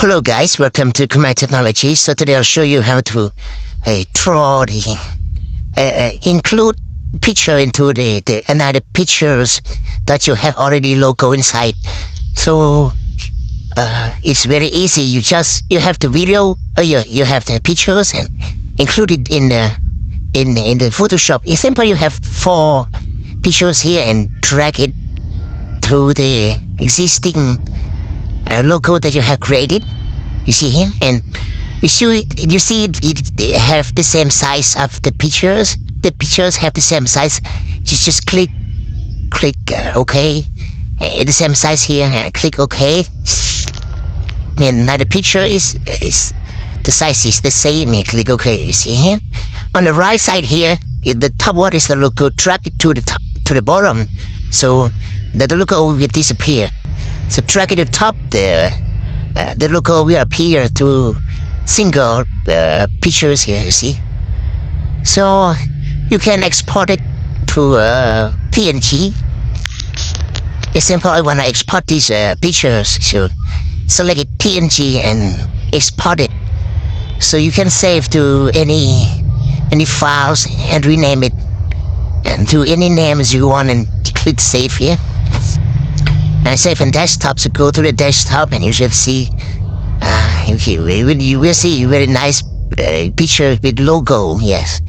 Hello guys, welcome to Kumai Technology. So today I'll show you how to draw the include picture into the another pictures that you have already logo inside. So it's very easy. You have the video, you have the pictures and include it in the Photoshop. It's simple. You have 4 pictures here and drag it through the existing logo that you have created. You see here, and you see it have the same size of the pictures. The pictures have the same size. Just click OK. The same size here. Click OK. And now the picture is the size is the same. Click OK. You see here. On the right side here, the top one is the logo. Drag it to the top, to the bottom, so that the logo will disappear. So drag it to the top there. The logo will appear through single pictures here, you see. So you can export it to PNG. It's simple. I want to export these pictures, so select it PNG and export it. So you can save to any files and rename it and to any names you want, and click save here. And save in desktop, so go to the desktop and you should see you will see very nice picture with logo. Yes,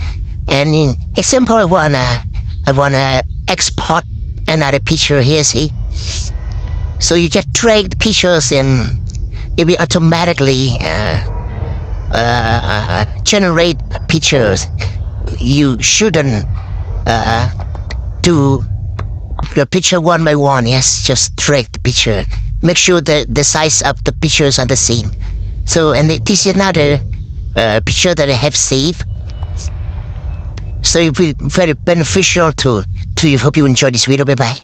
and in example I wanna export another picture here. See, so you just drag the pictures and it will automatically generate pictures. You shouldn't do the picture one by one. Yes, just drag the picture. Make sure that the size of the pictures are the same. So, and this is another picture that I have saved. So it will be very beneficial to you. Hope you enjoy this video. Bye bye.